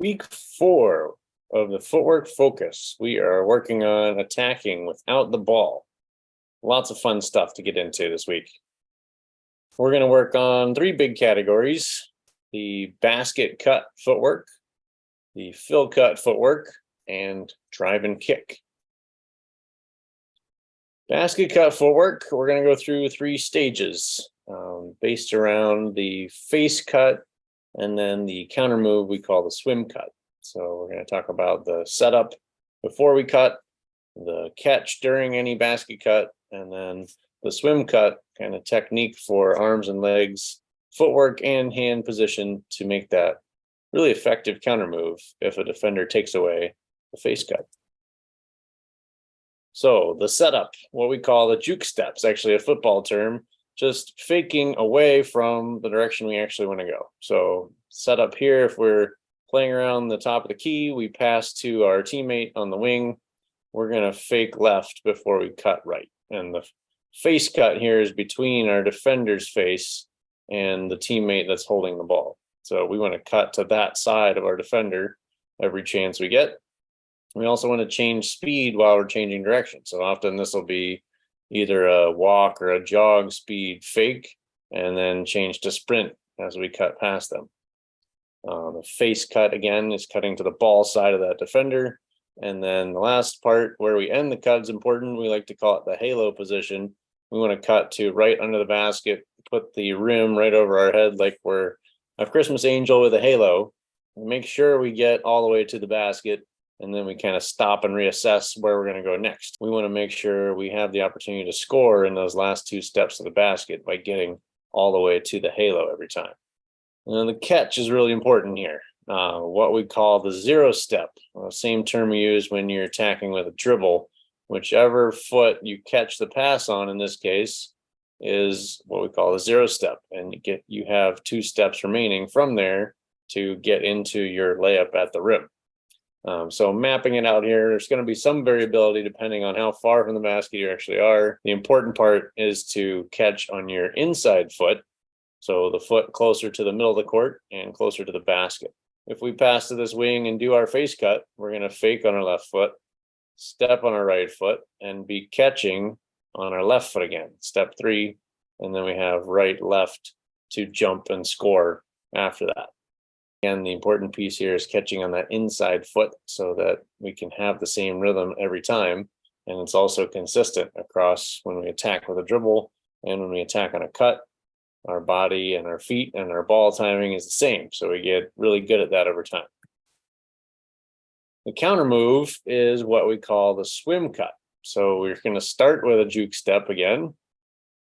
Week 4 of the footwork focus. We are working on attacking without the ball. Lots of fun stuff to get into this week. We're going to work on 3 big categories: the basket cut footwork, the fill cut footwork, and drive and kick. Basket cut footwork, we're going to go through 3 stages based around the face cut and then the counter move we call the swim cut. So we're going to talk about the setup before we cut, the catch during any basket cut, and then the swim cut kind of technique for arms and legs, footwork and hand position to make that really effective counter move if a defender takes away the face cut. So the setup, what we call the juke steps, actually a football term, just faking away from the direction we actually want to go. So set up here, if we're playing around the top of the key, we pass to our teammate on the wing. We're going to fake left before we cut right. And the face cut here is between our defender's face and the teammate that's holding the ball. So we want to cut to that side of our defender every chance we get. We also want to change speed while we're changing direction. So often this will be either a walk or a jog speed fake, and then change to sprint as we cut past them. The face cut, again, is cutting to the ball side of that defender. And then the last part where we end the cut is important. We like to call it the halo position. We want to cut to right under the basket, put the rim right over our head like we're a Christmas angel with a halo. Make sure we get all the way to the basket, and then we kind of stop and reassess where we're going to go next. We want to make sure we have the opportunity to score in those last 2 steps of the basket by getting all the way to the halo every time. And then the catch is really important here. What we call the 0 step, same term we use when you're attacking with a dribble. Whichever foot you catch the pass on in this case is what we call the 0 step. And you have 2 steps remaining from there to get into your layup at the rim. So mapping it out here, there's going to be some variability depending on how far from the basket you actually are. The important part is to catch on your inside foot, so the foot closer to the middle of the court and closer to the basket. If we pass to this wing and do our face cut, we're going to fake on our left foot, step on our right foot, and be catching on our left foot again. Step 3, and then we have right, left to jump and score after that. Again, the important piece here is catching on that inside foot so that we can have the same rhythm every time. And it's also consistent across when we attack with a dribble and when we attack on a cut. Our body and our feet and our ball timing is the same. So we get really good at that over time. The counter move is what we call the swim cut. So we're going to start with a juke step again,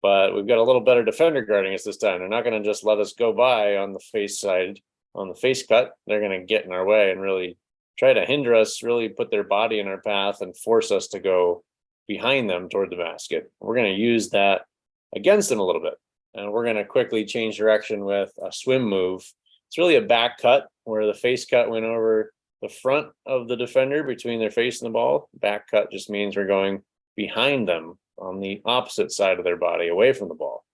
but we've got a little better defender guarding us this time. They're not going to just let us go by on the face side. On the face cut, they're going to get in our way and really try to hinder us, really put their body in our path and force us to go behind them toward the basket. We're going to use that against them a little bit. And we're going to quickly change direction with a swim move. It's really a back cut where the face cut went over the front of the defender between their face and the ball. Back cut just means we're going behind them on the opposite side of their body, away from the ball.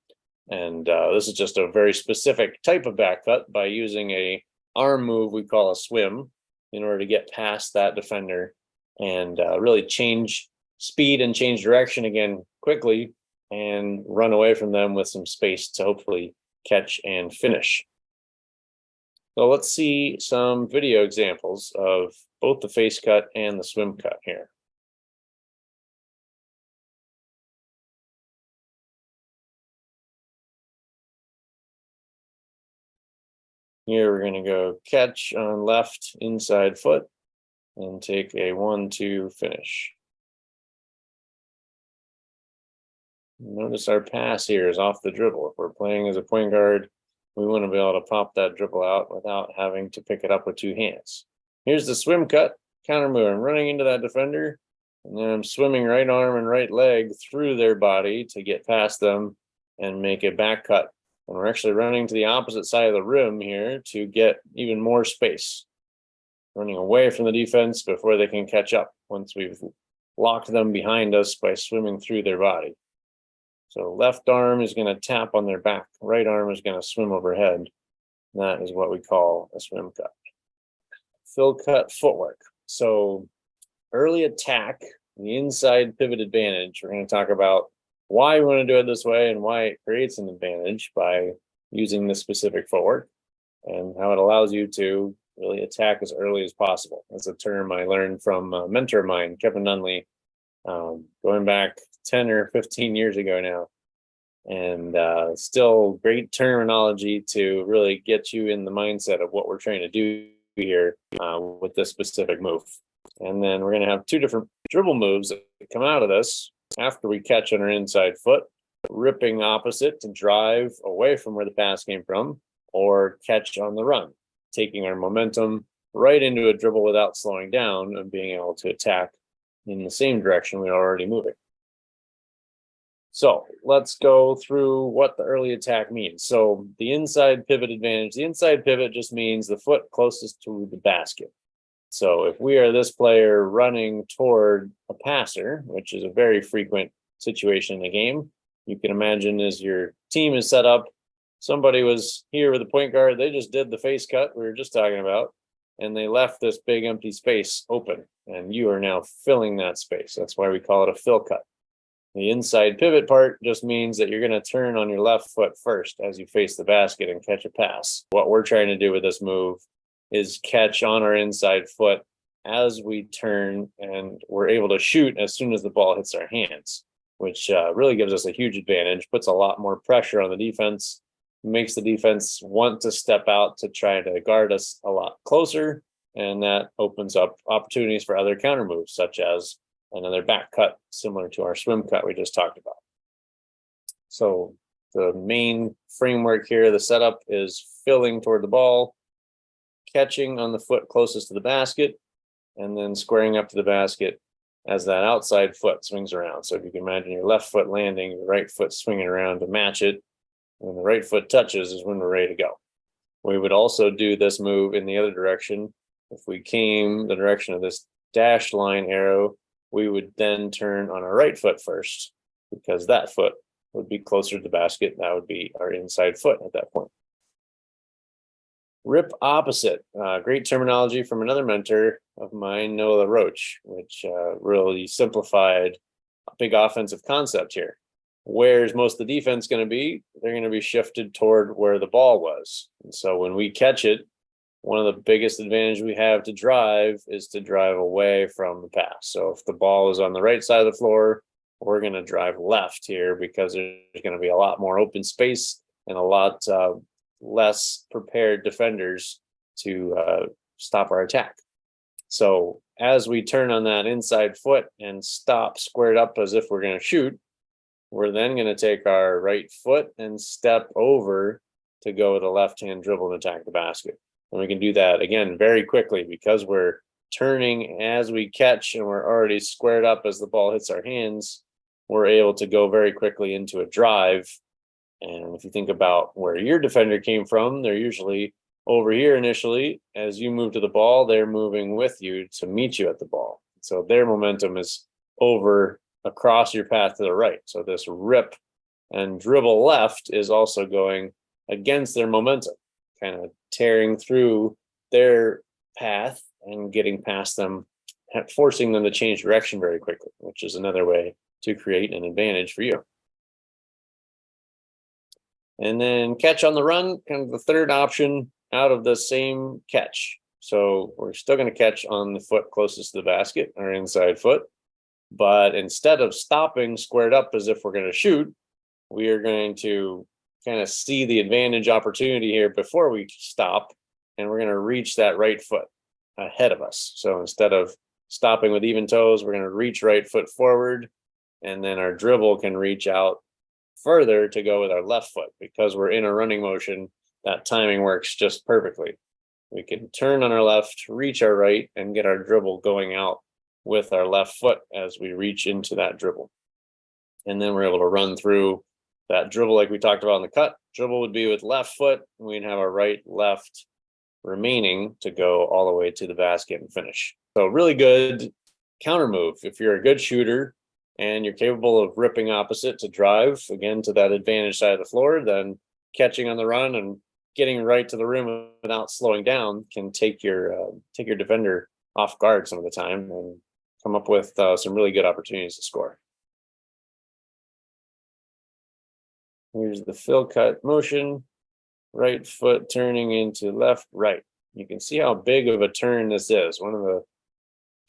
And this is just a very specific type of back cut by using a arm move we call a swim in order to get past that defender and really change speed and change direction again quickly and run away from them with some space to hopefully catch and finish. So let's see some video examples of both the face cut and the swim cut here. Here we're going to go catch on left inside foot and take a 1-2 finish. Notice our pass here is off the dribble. If we're playing as a point guard, we want to be able to pop that dribble out without having to pick it up with 2 hands. Here's the swim cut, counter move. I'm running into that defender, and then I'm swimming right arm and right leg through their body to get past them and make a back cut. And we're actually running to the opposite side of the rim here to get even more space. Running away from the defense before they can catch up once we've locked them behind us by swimming through their body. So left arm is going to tap on their back. Right arm is going to swim overhead. That is what we call a swim cut. fill cut footwork. So early attack, the inside pivot advantage. We're going to talk about why we want to do it this way and why it creates an advantage by using this specific footwork, and how it allows you to really attack as early as possible. That's a term I learned from a mentor of mine, Kevin Nunley, going back 10 or 15 years ago now. And still great terminology to really get you in the mindset of what we're trying to do here with this specific move. And then we're going to have two different dribble moves that come out of this after we catch on our inside foot, ripping opposite to drive away from where the pass came from, or catch on the run, taking our momentum right into a dribble without slowing down and being able to attack in the same direction we're already moving. So let's go through what the early attack means. So the inside pivot advantage, the inside pivot just means the foot closest to the basket. So if we are this player running toward a passer, which is a very frequent situation in the game, you can imagine as your team is set up, somebody was here with a point guard, they just did the face cut we were just talking about, and they left this big empty space open, and you are now filling that space. That's why we call it a fill cut. The inside pivot part just means that you're going to turn on your left foot first as you face the basket and catch a pass. What we're trying to do with this move is catch on our inside foot as we turn, and we're able to shoot as soon as the ball hits our hands, which really gives us a huge advantage, puts a lot more pressure on the defense, makes the defense want to step out to try to guard us a lot closer, and that opens up opportunities for other counter moves, such as another back cut similar to our swim cut we just talked about. So the main framework here, the setup is filling toward the ball, catching on the foot closest to the basket, and then squaring up to the basket as that outside foot swings around. So if you can imagine your left foot landing, your right foot swinging around to match it, when the right foot touches is when we're ready to go. We would also do this move in the other direction. If we came the direction of this dashed line arrow, we would then turn on our right foot first, because that foot would be closer to the basket. That would be our inside foot at that point. Rip opposite, great terminology from another mentor of mine, Noah Roach, which really simplified a big offensive concept here. Where's most of the defense going to be? They're going to be shifted toward where the ball was. And so when we catch it, one of the biggest advantages we have to drive is to drive away from the pass. So if the ball is on the right side of the floor, we're going to drive left here, because there's going to be a lot more open space and a lot less prepared defenders to stop our attack. So as we turn on that inside foot and stop squared up as if we're going to shoot, we're then going to take our right foot and step over to go with a left-hand dribble and attack the basket. And we can do that again very quickly, because we're turning as we catch and we're already squared up as the ball hits our hands. We're able to go very quickly into a drive. And if you think about where your defender came from, they're usually over here initially. As you move to the ball, they're moving with you to meet you at the ball. So their momentum is over across your path to the right. So this rip and dribble left is also going against their momentum, kind of tearing through their path and getting past them, forcing them to change direction very quickly, which is another way to create an advantage for you. And then catch on the run, kind of the third option out of the same catch. So we're still going to catch on the foot closest to the basket, our inside foot. But instead of stopping squared up as if we're going to shoot, we are going to kind of see the advantage opportunity here before we stop, and we're going to reach that right foot ahead of us. So instead of stopping with even toes, we're going to reach right foot forward, and then our dribble can reach out further to go with our left foot. Because we're in a running motion, that timing works just perfectly. We can turn on our left, reach our right, and get our dribble going out with our left foot as we reach into that dribble. And then we're able to run through that dribble like we talked about in the cut. Dribble would be with left foot, and we'd have our right, left remaining to go all the way to the basket and finish. So really good counter move. If you're a good shooter and you're capable of ripping opposite to drive, again, to that advantage side of the floor, then catching on the run and getting right to the rim without slowing down can take your defender off guard some of the time and come up with some really good opportunities to score. Here's the fill cut motion, right foot turning into left, right. You can see how big of a turn this is. One of the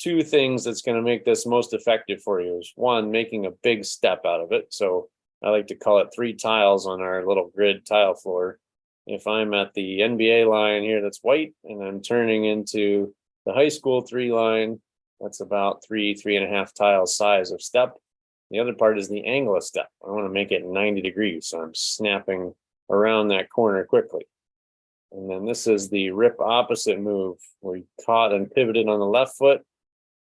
two things that's going to make this most effective for you is one, making a big step out of it. So I like to call it 3 tiles on our little grid tile floor. If I'm at the NBA line here that's white and I'm turning into the high school 3 line, that's about 3.5 tiles size of step. The other part is the angle of step. I want to make it 90 degrees, so I'm snapping around that corner quickly. And then this is the rip opposite move, where you caught and pivoted on the left foot,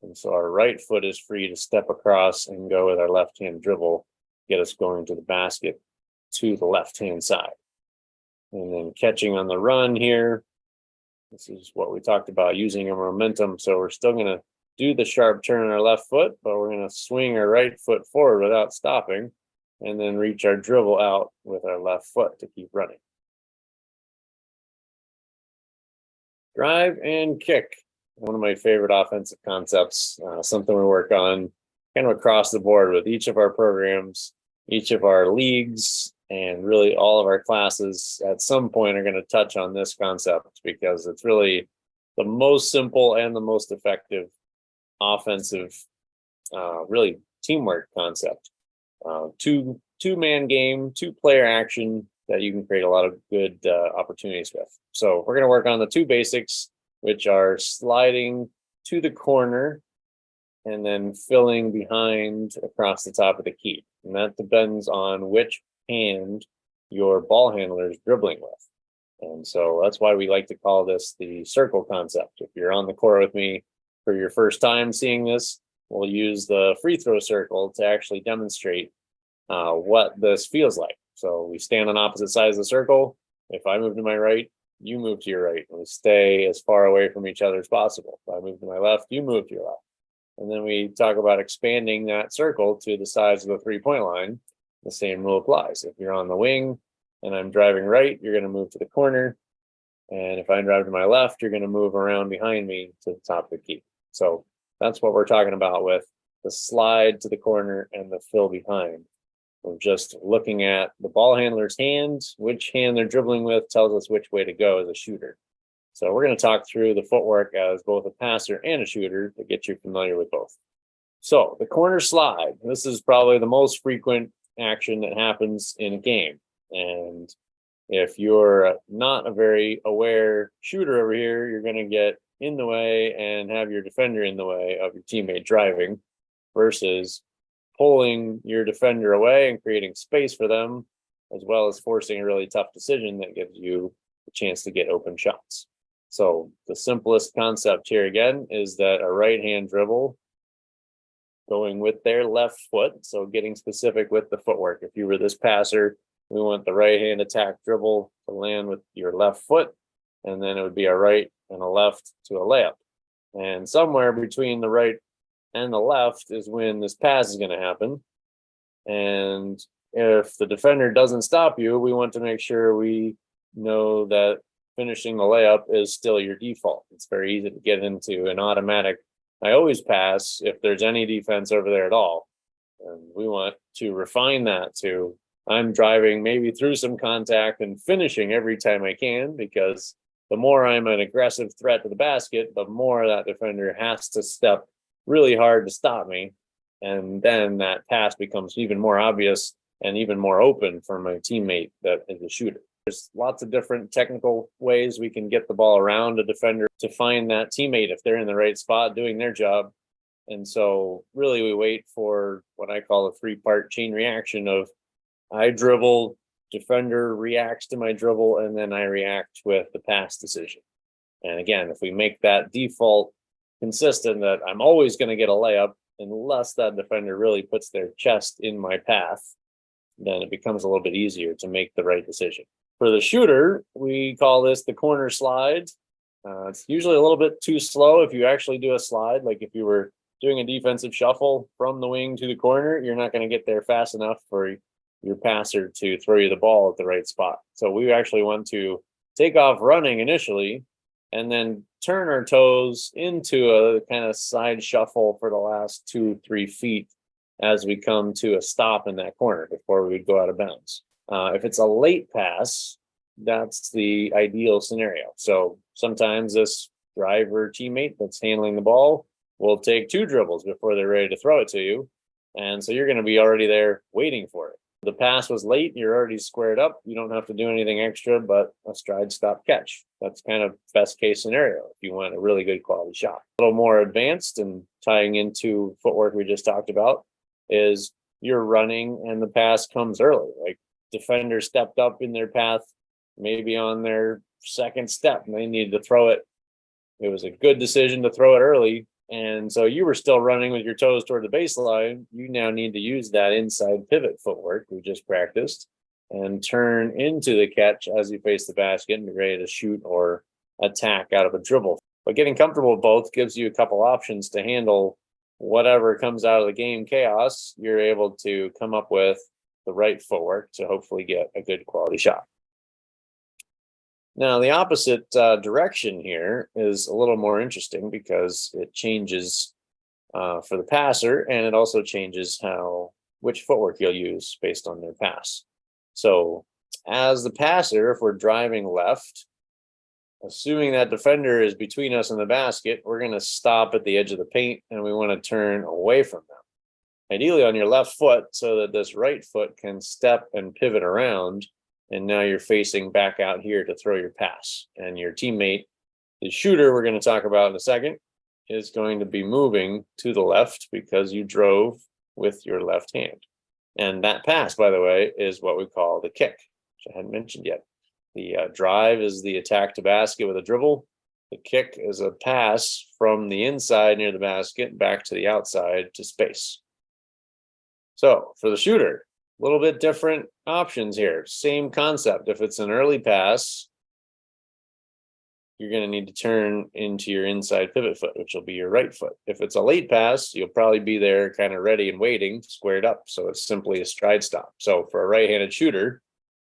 and so our right foot is free to step across and go with our left hand dribble, get us going to the basket to the left hand side. And then catching on the run here, this is what we talked about, using our momentum. So we're still going to do the sharp turn on our left foot, but we're going to swing our right foot forward without stopping, and then reach our dribble out with our left foot to keep running. Drive and kick. One of my favorite offensive concepts, something we work on kind of across the board with each of our programs, each of our leagues, and really all of our classes at some point are going to touch on this concept, because it's really the most simple and the most effective offensive, really teamwork concept. Two-man game, 2-player action that you can create a lot of good opportunities with. So we're going to work on the 2 basics, which are sliding to the corner and then filling behind across the top of the key. And that depends on which hand your ball handler is dribbling with. And so that's why we like to call this the circle concept. If you're on the court with me for your first time seeing this, we'll use the free throw circle to actually demonstrate what this feels like. So we stand on opposite sides of the circle. If I move to my right, you move to your right, and we stay as far away from each other as possible. If I move to my left, you move to your left. And then we talk about expanding that circle to the sides of the 3-point line. The same rule applies. If you're on the wing and I'm driving right, you're going to move to the corner. And if I drive to my left, you're going to move around behind me to the top of the key. So that's what we're talking about with the slide to the corner and the fill behind. We're just looking at the ball handler's hand. Which hand they're dribbling with tells us which way to go as a shooter. So we're going to talk through the footwork as both a passer and a shooter to get you familiar with both. So the corner slide, this is probably the most frequent action that happens in a game. And if you're not a very aware shooter over here, you're going to get in the way and have your defender in the way of your teammate driving, versus pulling your defender away and creating space for them, as well as forcing a really tough decision that gives you a chance to get open shots. So the simplest concept here again is that a right hand dribble going with their left foot. So getting specific with the footwork. If you were this passer, we want the right hand attack dribble to land with your left foot, and then it would be a right and a left to a layup. And somewhere between the right and the left is when this pass is going to happen. And if the defender doesn't stop you, we want to make sure we know that finishing the layup is still your default. It's very easy to get into an automatic, I always pass if there's any defense over there at all. And we want to refine that to, I'm driving maybe through some contact and finishing every time I can, because the more I'm an aggressive threat to the basket, the more that defender has to step really hard to stop me. And then that pass becomes even more obvious and even more open for my teammate that is a shooter. There's lots of different technical ways we can get the ball around a defender to find that teammate if they're in the right spot doing their job. And so really we wait for what I call a 3-part chain reaction of I dribble, defender reacts to my dribble, and then I react with the pass decision. And again, if we make that default consistent that I'm always going to get a layup unless that defender really puts their chest in my path, then it becomes a little bit easier to make the right decision. For the shooter, we call this the corner slide. It's usually a little bit too slow if you actually do a slide. Like if you were doing a defensive shuffle from the wing to the corner, you're not going to get there fast enough for your passer to throw you the ball at the right spot. So we actually want to take off running initially, and then turn our toes into a kind of side shuffle for the last 2-3 feet as we come to a stop in that corner before we would go out of bounds. If it's a late pass, that's the ideal scenario. So sometimes this driver teammate that's handling the ball will take 2 dribbles before they're ready to throw it to you. And so you're going to be already there waiting for it. The pass was late, you're already squared up. You don't have to do anything extra but a stride stop catch. That's kind of best case scenario if you want a really good quality shot. A little more advanced and tying into footwork we just talked about is you're running and the pass comes early. Like defender stepped up in their path, maybe on their second step, and they needed to throw it. It was a good decision to throw it early. And so you were still running with your toes toward the baseline. You now need to use that inside pivot footwork we just practiced and turn into the catch as you face the basket and be ready to shoot or attack out of a dribble. But getting comfortable with both gives you a couple options to handle whatever comes out of the game chaos. You're able to come up with the right footwork to hopefully get a good quality shot. Now, the opposite direction here is a little more interesting because it changes for the passer, and it also changes which footwork you'll use based on their pass. So as the passer, if we're driving left, assuming that defender is between us and the basket, we're going to stop at the edge of the paint and we want to turn away from them. Ideally on your left foot so that this right foot can step and pivot around. And now you're facing back out here to throw your pass. And your teammate, the shooter we're going to talk about in a second, is going to be moving to the left because you drove with your left hand. And that pass, by the way, is what we call the kick, which I hadn't mentioned yet. The drive is the attack to basket with a dribble. The kick is a pass from the inside near the basket back to the outside to space. So for the shooter, a little bit different options here. Same concept. If it's an early pass, you're going to need to turn into your inside pivot foot, which will be your right foot. If it's a late pass, you'll probably be there kind of ready and waiting, squared up. So it's simply a stride stop. So for a right-handed shooter,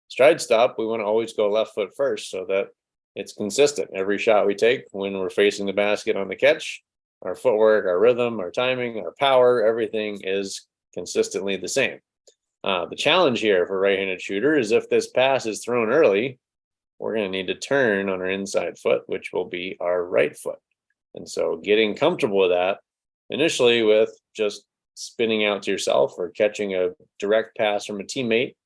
stride stop, we want to always go left foot first so that it's consistent. Every shot we take when we're facing the basket on the catch, our footwork, our rhythm, our timing, our power, everything is consistently the same. The challenge here for right-handed shooter is if this pass is thrown early, we're going to need to turn on our inside foot, which will be our right foot. And so getting comfortable with that initially with just spinning out to yourself or catching a direct pass from a teammate,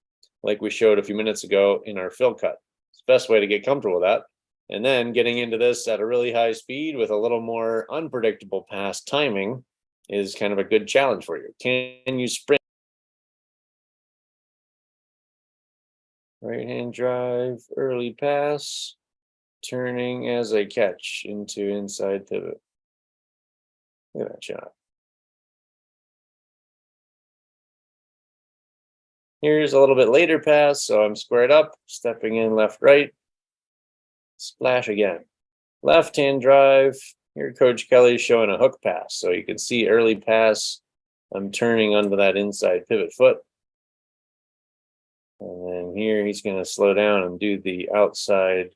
like we showed a few minutes ago in our fill cut. It's the best way to get comfortable with that. And then getting into this at a really high speed with a little more unpredictable pass timing is kind of a good challenge for you. Can you sprint? Right hand drive, early pass, turning as I catch into inside pivot. Look at that shot. Here's a little bit later pass, so I'm squared up, stepping in left, right, splash again. Left hand drive. Here, Coach Kelly's showing a hook pass, so you can see early pass. I'm turning onto that inside pivot foot. And then here he's going to slow down and do the outside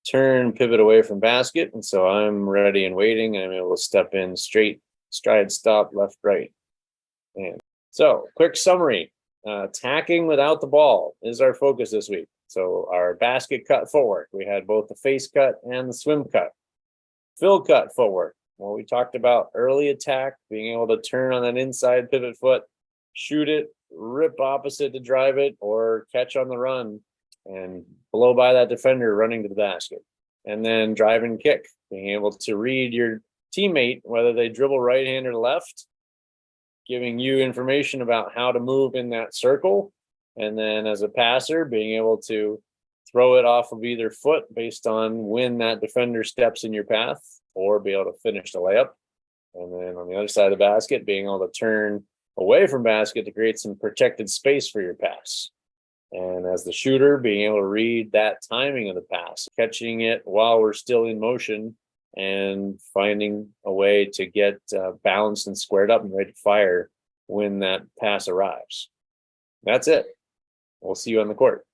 turn, pivot away from basket. And so I'm ready and waiting. I'm able to step in straight, stride, stop, left, right. And so quick summary, attacking without the ball is our focus this week. So our basket cut footwork, we had both the face cut and the swim cut. Fill cut footwork, well, we talked about early attack, being able to turn on that inside pivot foot, shoot it, rip opposite to drive it, or catch on the run and blow by that defender running to the basket. And then drive and kick, being able to read your teammate, whether they dribble right hand or left, giving you information about how to move in that circle. And then as a passer, being able to throw it off of either foot based on when that defender steps in your path, or be able to finish the layup. And then on the other side of the basket, being able to turn away from basket to create some protected space for your pass. And as the shooter, being able to read that timing of the pass, catching it while we're still in motion and finding a way to get balanced and squared up and ready to fire when that pass arrives. That's it. We'll see you on the court.